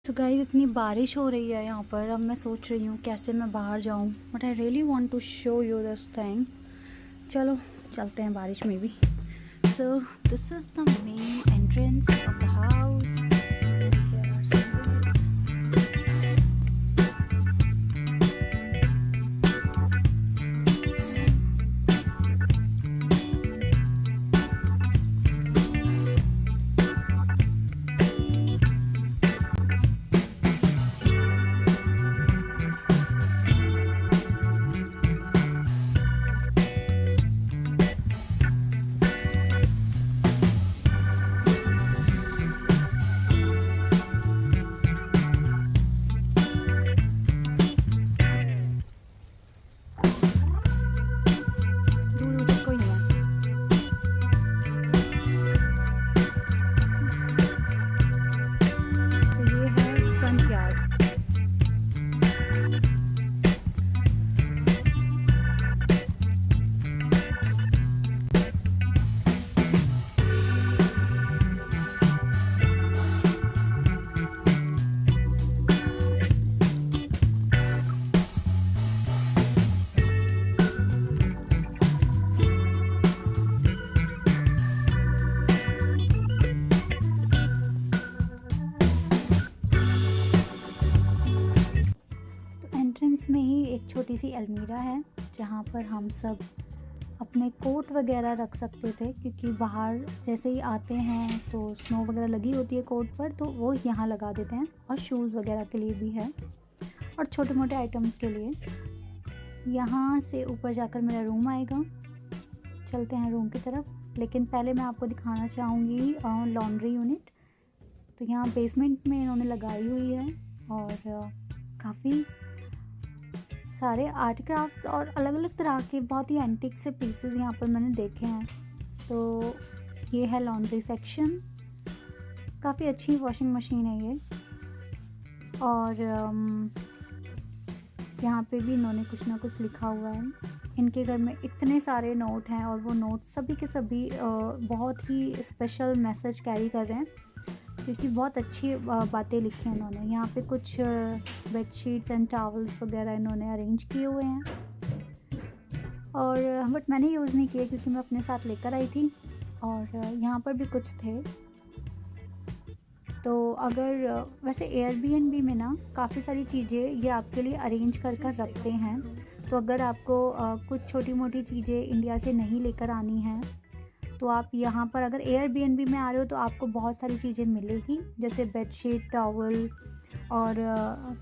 तो गाइस इतनी बारिश हो रही है यहाँ पर। अब मैं सोच रही हूँ कैसे मैं बाहर जाऊँ, but I really want to show you this thing. चलो चलते हैं बारिश में भी। So this is the main entrance of the house. दूर उधर कोई नहीं है। तो ये है फ्रंट यार्ड। एंट्रेंस में ही एक छोटी सी अलमीरा है जहाँ पर हम सब अपने कोट वगैरह रख सकते थे, क्योंकि बाहर जैसे ही आते हैं तो स्नो वगैरह लगी होती है कोट पर, तो वो यहाँ लगा देते हैं। और शूज़ वगैरह के लिए भी है और छोटे मोटे आइटम्स के लिए। यहाँ से ऊपर जाकर मेरा रूम आएगा। चलते हैं रूम की तरफ, लेकिन पहले मैं आपको दिखाना चाहूँगी लॉन्ड्री यूनिट। तो यहाँ बेसमेंट में इन्होंने लगाई हुई है और काफ़ी सारे आर्ट क्राफ्ट और अलग अलग तरह के बहुत ही एंटिक से पीसेस यहाँ पर मैंने देखे हैं। तो ये है लॉन्ड्री सेक्शन। काफ़ी अच्छी वॉशिंग मशीन है ये। और यहाँ पे भी इन्होंने कुछ ना कुछ लिखा हुआ है। इनके घर में इतने सारे नोट हैं और वो नोट सभी के सभी बहुत ही स्पेशल मैसेज कैरी कर रहे हैं, क्योंकि बहुत अच्छी बातें लिखी हैं इन्होंने। यहाँ पे कुछ बेडशीट्स एंड टॉवल्स वगैरह इन्होंने अरेंज किए हुए हैं, और बट मैंने यूज़ नहीं किए क्योंकि मैं अपने साथ लेकर आई थी। और यहाँ पर भी कुछ थे। तो अगर वैसे एयरबीएनबी में ना काफ़ी सारी चीज़ें ये आपके लिए अरेंज कर रखते हैं। तो अगर आपको कुछ छोटी मोटी चीज़ें इंडिया से नहीं लेकर आनी हैं, तो आप यहाँ पर अगर एयरबीएनबी में आ रहे हो तो आपको बहुत सारी चीज़ें मिलेगी, जैसे बेडशीट, टॉवल और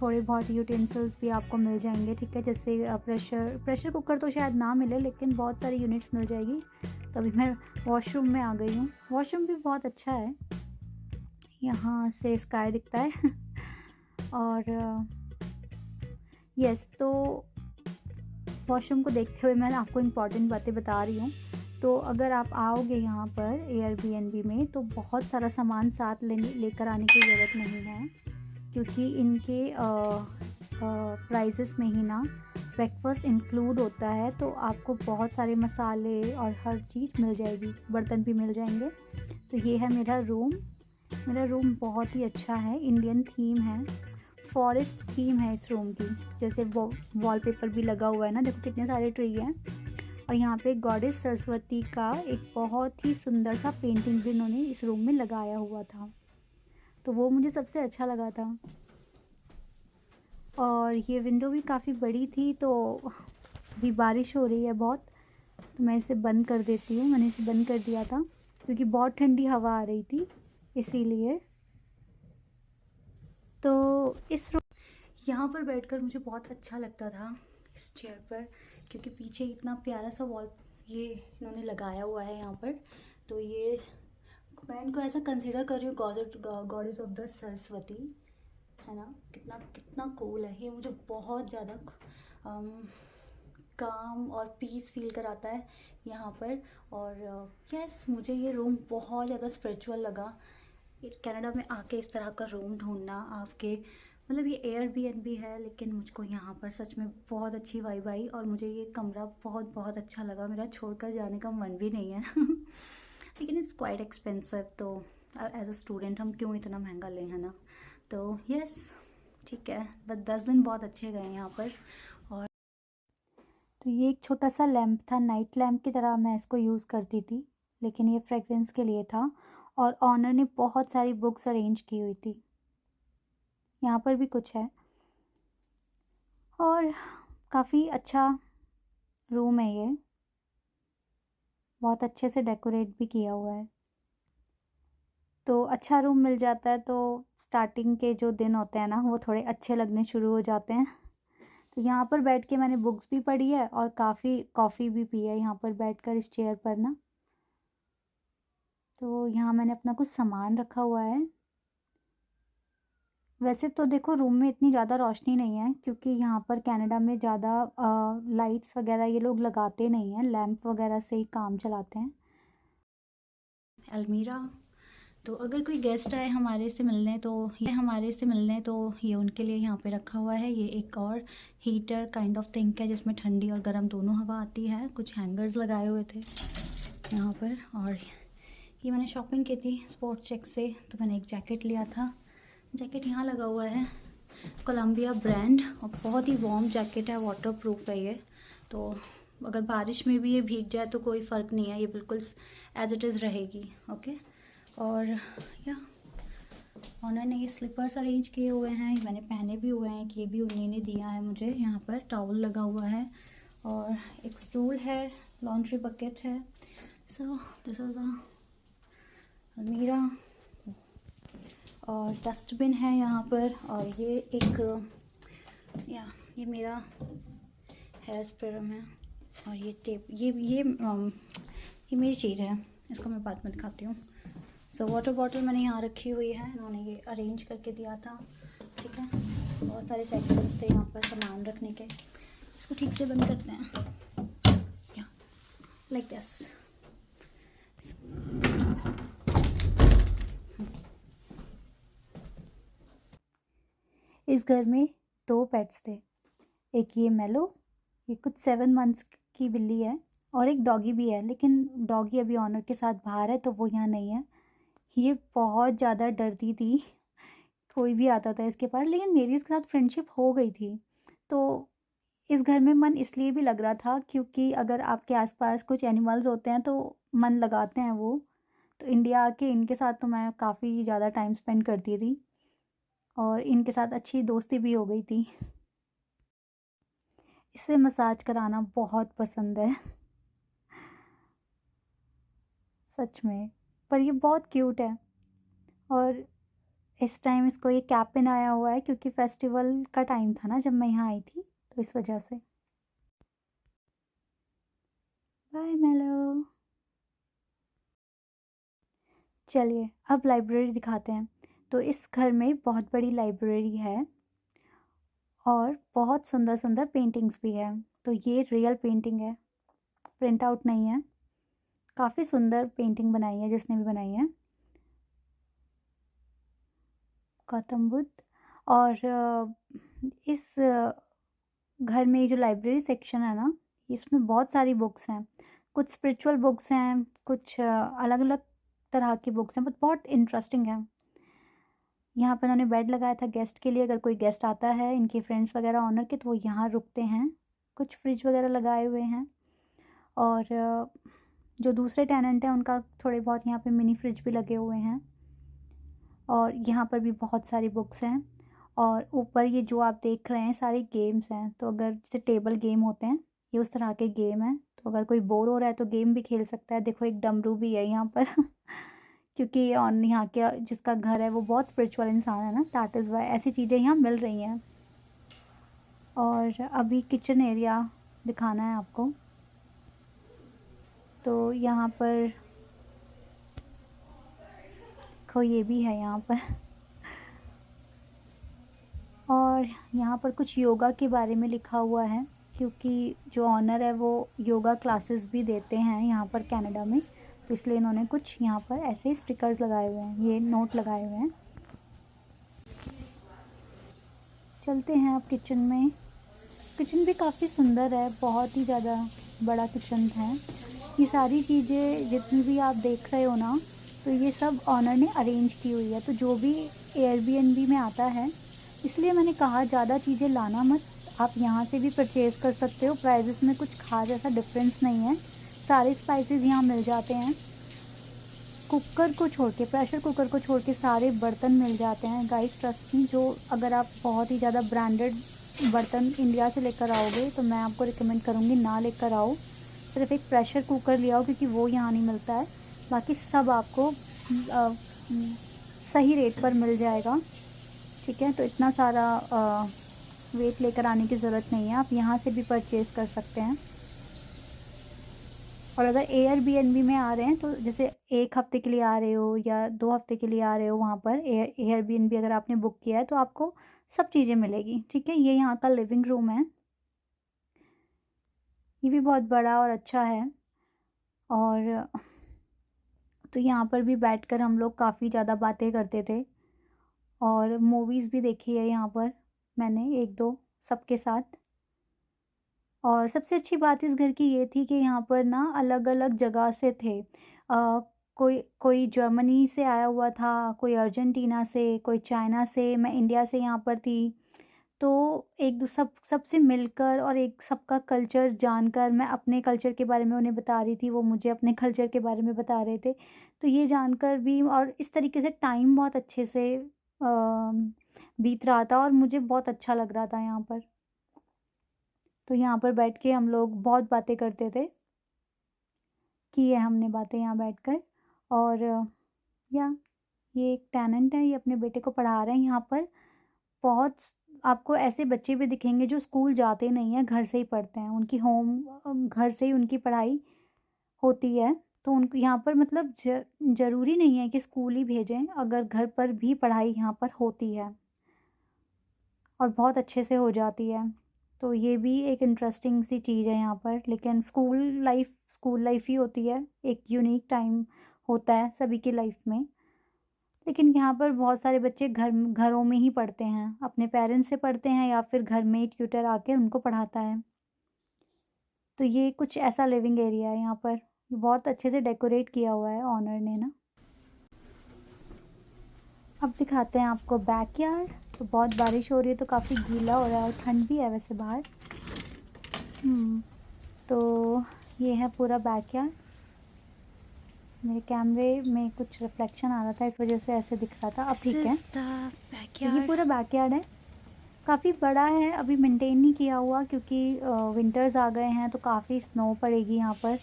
थोड़े बहुत यूटेंसिल्स भी आपको मिल जाएंगे। ठीक है, जैसे प्रेशर कुकर तो शायद ना मिले, लेकिन बहुत सारी यूनिट्स मिल जाएगी। तो अभी मैं वॉशरूम में आ गई हूँ। वॉशरूम भी बहुत अच्छा है, यहाँ से स्काई दिखता है। और यस, तो वॉशरूम को देखते हुए मैं आपको इम्पॉर्टेंट बातें बता रही हूँ। तो अगर आप आओगे यहाँ पर एयरबीएनबी में तो बहुत सारा सामान साथ लेकर आने की ज़रूरत नहीं है, क्योंकि इनके प्राइसेस में ही ना ब्रेकफास्ट इंक्लूड होता है। तो आपको बहुत सारे मसाले और हर चीज़ मिल जाएगी, बर्तन भी मिल जाएंगे। तो ये है मेरा रूम। मेरा रूम बहुत ही अच्छा है, इंडियन थीम है, फॉरेस्ट थीम है इस रूम की। जैसे वॉलपेपर भी लगा हुआ है ना, देखो कितने सारे ट्री हैं। और यहाँ पे गॉडेस सरस्वती का एक बहुत ही सुंदर सा पेंटिंग भी इन्होंने इस रूम में लगाया हुआ था, तो वो मुझे सबसे अच्छा लगा था। और ये विंडो भी काफ़ी बड़ी थी, तो अभी बारिश हो रही है बहुत, तो मैं इसे बंद कर देती हूँ। मैंने इसे बंद कर दिया था क्योंकि बहुत ठंडी हवा आ रही थी, इसीलिए। तो इस यहाँ पर बैठकर मुझे बहुत अच्छा लगता था इस चेयर पर, क्योंकि पीछे इतना प्यारा सा वॉल ये इन्होंने लगाया हुआ है यहाँ पर। तो ये मैं इनको ऐसा कंसिडर कर रही हूँ गॉडेस ऑफ द सरस्वती, है ना। कितना कितना कूल है ये। मुझे बहुत ज़्यादा काम और पीस फील कराता है यहाँ पर। और यस, मुझे ये रूम बहुत ज़्यादा स्पिरिचुअल लगा। कनाडा में आके इस तरह का रूम ढूंढना आपके, मतलब ये एयरबीएनबी है, लेकिन मुझको यहाँ पर सच में बहुत अच्छी वाइब आई और मुझे ये कमरा बहुत बहुत अच्छा लगा। मेरा छोड़कर जाने का मन भी नहीं है। लेकिन इट्स क्वाइट एक्सपेंसिव, तो एज अ स्टूडेंट हम क्यों इतना महंगा लें, है ना। तो यस ठीक है, बस 10 दिन बहुत अच्छे गए यहाँ पर। और तो ये एक छोटा सा लैम्प था, नाइट लैम्प की तरह मैं इसको यूज़ करती थी, लेकिन ये फ्रेगरेंस के लिए था। और ऑनर ने बहुत सारी बुक्स अरेंज की हुई थी, यहाँ पर भी कुछ है। और काफ़ी अच्छा रूम है ये, बहुत अच्छे से डेकोरेट भी किया हुआ है। तो अच्छा रूम मिल जाता है तो स्टार्टिंग के जो दिन होते हैं ना वो थोड़े अच्छे लगने शुरू हो जाते हैं। तो यहाँ पर बैठ के मैंने बुक्स भी पढ़ी है और काफ़ी कॉफ़ी भी पी है यहाँ पर बैठकर इस चेयर पर ना। तो यहाँ मैंने अपना कुछ सामान रखा हुआ है। वैसे तो देखो रूम में इतनी ज़्यादा रोशनी नहीं है क्योंकि यहाँ पर कनाडा में ज़्यादा लाइट्स वगैरह ये लोग लगाते नहीं हैं, लैंप वगैरह से ही काम चलाते हैं। अलमीरा, तो अगर कोई गेस्ट आए हमारे से मिलने तो ये उनके लिए यहाँ पे रखा हुआ है। ये एक और हीटर काइंड ऑफ थिंग है जिसमें ठंडी और गर्म दोनों हवा आती है। कुछ हैंगर्स लगाए हुए थे यहाँ पर। और ये मैंने शॉपिंग की थी स्पोर्ट्स चेक से, तो मैंने एक जैकेट लिया था। जैकेट यहाँ लगा हुआ है, कोलंबिया ब्रांड, और बहुत ही वार्म जैकेट है, वाटरप्रूफ है ये। तो अगर बारिश में भी ये भीग जाए तो कोई फ़र्क नहीं है, ये बिल्कुल एज इट इज़ रहेगी। ओके। और या ऑनर ने ये स्लीपर्स अरेंज किए हुए हैं, मैंने पहने भी हुए हैं कि ये भी उन्हीं ने दिया है मुझे। यहाँ पर टॉवल लगा हुआ है और एक स्टूल है, लॉन्ड्री बकेट है। सो दिस इज़ अ अलमीरा और डस्टबिन है यहाँ पर। और ये एक ये मेरा हेयर स्प्रेम है और ये टेप, ये मेरी चीज़ है, इसको मैं बाद में दिखाती हूँ। सो वाटर बॉटल मैंने यहाँ रखी हुई है, इन्होंने ये अरेंज करके दिया था। ठीक है, बहुत सारे सेक्शन थे यहाँ पर सामान रखने के। इसको ठीक से बंद करते हैं, या लाइक दिस। इस घर में 2 पेट्स थे, एक ये मेलो, ये कुछ 7 मंथ्स की बिल्ली है, और एक डॉगी भी है, लेकिन डॉगी अभी ऑनर के साथ बाहर है तो वो यहाँ नहीं है। ये बहुत ज़्यादा डरती थी, कोई भी आता था इसके पास, लेकिन मेरी इसके साथ फ्रेंडशिप हो गई थी। तो इस घर में मन इसलिए भी लग रहा था क्योंकि अगर आपके आसपास कुछ एनिमल्स होते हैं तो मन लगाते हैं वो। तो इंडिया आके इनके साथ तो मैं काफ़ी ज़्यादा टाइम स्पेंड करती थी और इनके साथ अच्छी दोस्ती भी हो गई थी। इससे मसाज कराना बहुत पसंद है सच में, पर ये बहुत क्यूट है। और इस टाइम इसको ये कैप पहनाया हुआ है क्योंकि फेस्टिवल का टाइम था ना जब मैं यहाँ आई थी, तो इस वजह से। बाय मेलो। चलिए अब लाइब्रेरी दिखाते हैं। तो इस घर में बहुत बड़ी लाइब्रेरी है और बहुत सुंदर सुंदर पेंटिंग्स भी है। तो ये रियल पेंटिंग है, प्रिंट आउट नहीं है। काफ़ी सुंदर पेंटिंग बनाई है जिसने भी बनाई है, गौतम बुद्ध। और इस घर में जो लाइब्रेरी सेक्शन है ना, इसमें बहुत सारी बुक्स हैं। कुछ स्पिरिचुअल बुक्स हैं, कुछ अलग अलग तरह की बुक्स हैं, बट बहुत इंटरेस्टिंग है। यहाँ पर उन्होंने बेड लगाया था गेस्ट के लिए, अगर कोई गेस्ट आता है इनके फ्रेंड्स वगैरह ऑनर के तो वो यहाँ रुकते हैं। कुछ फ्रिज वगैरह लगाए हुए हैं। और जो दूसरे टेनेंट हैं उनका थोड़े बहुत यहाँ पे मिनी फ्रिज भी लगे हुए हैं। और यहाँ पर भी बहुत सारी बुक्स हैं। और ऊपर ये जो आप देख रहे हैं सारे गेम्स हैं। तो अगर जैसे टेबल गेम होते हैं, ये उस तरह के गेम हैं। तो अगर कोई बोर हो रहा है तो गेम भी खेल सकता है। देखो एक डमरू भी है यहाँ पर क्योंकि ऑन यहाँ के जिसका घर है वो बहुत स्पिरिचुअल इंसान है ना, दैट इज़ वाई ऐसी चीज़ें यहाँ मिल रही हैं। और अभी किचन एरिया दिखाना है आपको। तो यहाँ पर देखो ये भी है यहाँ पर। और यहाँ पर कुछ योगा के बारे में लिखा हुआ है क्योंकि जो ऑनर है वो योगा क्लासेस भी देते हैं यहाँ पर कनाडा में, तो इसलिए इन्होंने कुछ यहाँ पर ऐसे स्टिकर्स लगाए हुए हैं, ये नोट लगाए हुए हैं। चलते हैं अब किचन में। किचन भी काफ़ी सुंदर है, बहुत ही ज़्यादा बड़ा किचन है। ये सारी चीज़ें जितनी भी आप देख रहे हो ना, तो ये सब ऑनर ने अरेंज की हुई है। तो जो भी एयरबीएनबी में आता है, इसलिए मैंने कहा ज़्यादा चीज़ें लाना मत, आप यहाँ से भी परचेज़ कर सकते हो। प्राइसेस में कुछ खास ऐसा डिफरेंस नहीं है, सारे स्पाइसेस यहाँ मिल जाते हैं। कुकर को छोड़ के, प्रेशर कुकर को छोड़ के सारे बर्तन मिल जाते हैं गाइस, ट्रस्ट मी। जो अगर आप बहुत ही ज़्यादा ब्रांडेड बर्तन इंडिया से लेकर आओगे तो मैं आपको रिकमेंड करूँगी ना लेकर आओ, सिर्फ एक प्रेशर कुकर ले आओ, क्योंकि वो यहाँ नहीं मिलता है। बाकी सब आपको सही रेट पर मिल जाएगा, ठीक है। तो इतना सारा वेट लेकर आने की ज़रूरत नहीं है, आप यहाँ से भी परचेज़ कर सकते हैं। और अगर एयरबीएनबी में आ रहे हैं तो जैसे 1 हफ़्ते के लिए आ रहे हो या 2 हफ़्ते के लिए आ रहे हो, वहाँ पर एयरबीएनबी अगर आपने बुक किया है तो आपको सब चीज़ें मिलेगी, ठीक है। ये यहाँ का लिविंग रूम है, ये भी बहुत बड़ा और अच्छा है। और तो यहाँ पर भी बैठकर हम लोग काफ़ी ज़्यादा बातें करते थे और मूवीज़ भी देखी है यहाँ पर मैंने 1-2 सबके साथ। और सबसे अच्छी बात इस घर की ये थी कि यहाँ पर ना अलग-अलग जगह से थे। कोई कोई जर्मनी से आया हुआ था, कोई अर्जेंटीना से, कोई चाइना से, मैं इंडिया से यहाँ पर थी। तो सबसे मिलकर और एक सबका कल्चर जानकर, मैं अपने कल्चर के बारे में उन्हें बता रही थी, वो मुझे अपने कल्चर के बारे में बता रहे थे। तो ये जानकर भी और इस तरीके से टाइम बहुत अच्छे से बीत रहा था और मुझे बहुत अच्छा लग रहा था यहाँ पर। तो यहाँ पर बैठ के हम लोग बहुत बातें करते थे, की है हमने बातें यहाँ बैठकर। और ये एक टेनेंट है, ये अपने बेटे को पढ़ा रहे हैं यहाँ पर। बहुत आपको ऐसे बच्चे भी दिखेंगे जो स्कूल जाते नहीं हैं, घर से ही पढ़ते हैं, उनकी घर से ही उनकी पढ़ाई होती है। तो उनको यहाँ पर मतलब ज़रूरी नहीं है कि स्कूल ही भेजें, अगर घर पर भी पढ़ाई यहाँ पर होती है और बहुत अच्छे से हो जाती है। तो ये भी एक इंटरेस्टिंग सी चीज़ है यहाँ पर। लेकिन स्कूल लाइफ ही होती है, एक यूनिक टाइम होता है सभी की लाइफ में। लेकिन यहाँ पर बहुत सारे बच्चे घरों में ही पढ़ते हैं, अपने पेरेंट्स से पढ़ते हैं या फिर घर में ही ट्यूटर आके उनको पढ़ाता है। तो ये कुछ ऐसा लिविंग एरिया है यहाँ पर, बहुत अच्छे से डेकोरेट किया हुआ है ऑनर ने ना। अब दिखाते हैं आपको बैकयार्ड। तो बहुत बारिश हो रही है तो काफ़ी गीला हो रहा है और ठंड भी है वैसे बाहर। तो ये है पूरा बैकयार्ड। मेरे कैमरे में कुछ रिफ्लेक्शन आ रहा था, इस वजह से ऐसे दिख रहा था, अब ठीक है। तो ये पूरा बैकयार्ड है, काफ़ी बड़ा है, अभी मेंटेन नहीं किया हुआ क्योंकि विंटर्स आ गए हैं तो काफ़ी स्नो पड़ेगी यहाँ पर,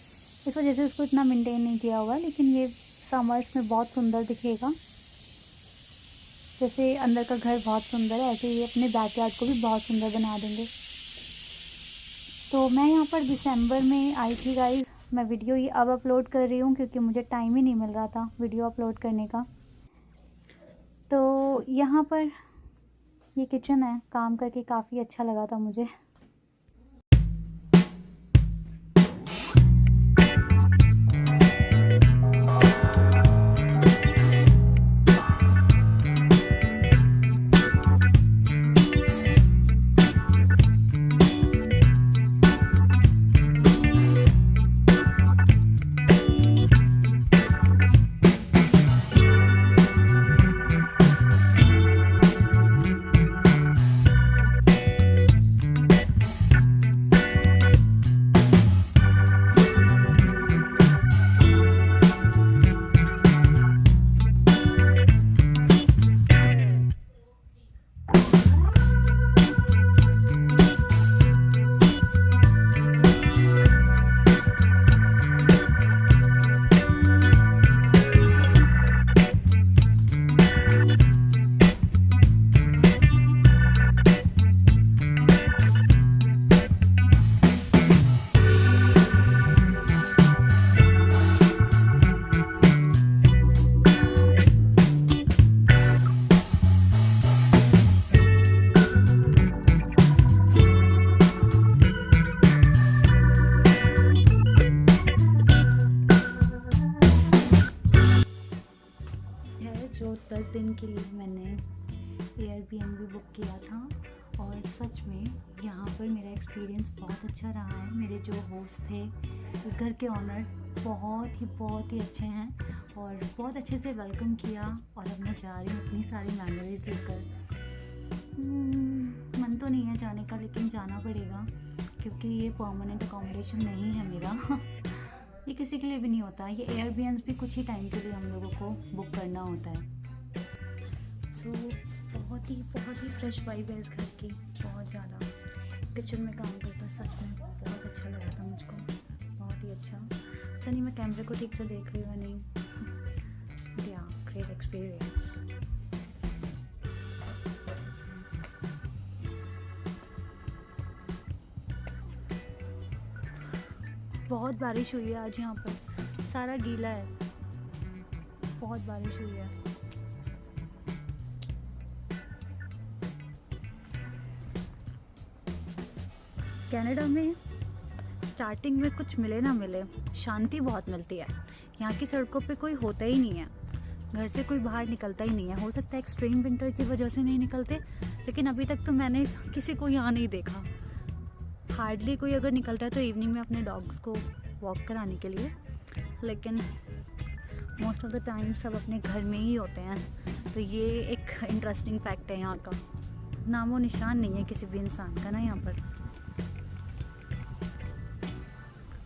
इस वजह से उसको इतना मेंटेन नहीं किया हुआ। लेकिन ये समर्स में बहुत सुंदर दिखेगा, जैसे अंदर का घर बहुत सुंदर है ऐसे ही अपने बैकयार्ड को भी बहुत सुंदर बना देंगे। तो मैं यहाँ पर दिसंबर में आई थी गाइस। मैं वीडियो ये अब अपलोड कर रही हूँ क्योंकि मुझे टाइम ही नहीं मिल रहा था वीडियो अपलोड करने का। तो यहाँ पर ये किचन है, काम करके काफ़ी अच्छा लगा था मुझे। जो 10 दिन के लिए मैंने एयरबीएनबी बुक किया था और और सच में यहाँ पर मेरा एक्सपीरियंस बहुत अच्छा रहा है। मेरे जो होस्ट थे, इस घर के ऑनर, बहुत ही अच्छे हैं और बहुत अच्छे से वेलकम किया। और अब मैं जा रही हूँ अपनी सारी मेमोरीज लेकर। मन तो नहीं है जाने का, लेकिन जाना पड़ेगा क्योंकि ये परमानेंट अकोमोडेशन नहीं है मेरा। ये किसी के लिए भी नहीं होता। ये एयरबीएनबी भी कुछ ही टाइम के लिए हम लोगों को बुक करना होता है। सो बहुत ही फ्रेश वाइब है इस घर की, बहुत ज़्यादा। किचन में काम करता सच में बहुत अच्छा लगा था मुझको, बहुत ही अच्छा। पता नहीं मैं कैमरे को ठीक से देख रही हूँ या नहीं। या ग्रेट एक्सपीरियंस। बहुत बारिश हुई है आज यहाँ पर, सारा गीला है, बहुत बारिश हुई है। कनाडा में स्टार्टिंग में कुछ मिले ना मिले, शांति बहुत मिलती है। यहाँ की सड़कों पे कोई होता ही नहीं है, घर से कोई बाहर निकलता ही नहीं है। हो सकता है एक्सट्रीम विंटर की वजह से नहीं निकलते, लेकिन अभी तक तो मैंने किसी को यहाँ नहीं देखा। हार्डली कोई अगर निकलता है तो इवनिंग में अपने डॉग्स को वॉक कराने के लिए, लेकिन मोस्ट ऑफ द टाइम सब अपने घर में ही होते हैं। तो ये एक इंटरेस्टिंग फैक्ट है यहाँ का। नामो निशान नहीं है किसी भी इंसान का ना यहाँ पर,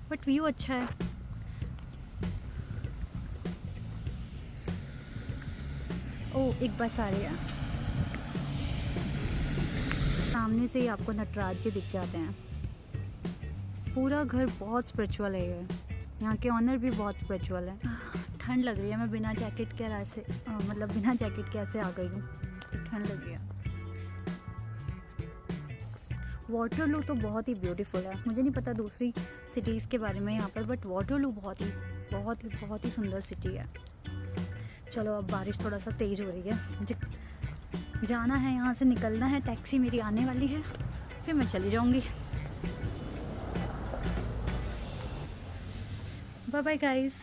बट व्यू अच्छा है। ओह, एक बस आ रही है सामने से ही, आपको नटराज जी दिख जाते हैं। पूरा घर बहुत स्पिरिचुअल है ये, यहाँ के ऑनर भी बहुत स्पिरिचुअल है। ठंड लग रही है, मैं बिना जैकेट के ऐसे बिना जैकेट के ऐसे आ गई हूँ, ठंड लग रही है। वाटरलू तो बहुत ही ब्यूटीफुल है। मुझे नहीं पता दूसरी सिटीज़ के बारे में यहाँ पर, बट वाटरलू बहुत ही सुंदर सिटी है। चलो अब बारिश थोड़ा सा तेज़ हो रही है, मुझे जाना है, यहाँ से निकलना है। टैक्सी मेरी आने वाली है, फिर मैं चली जाऊँगी। Bye bye guys.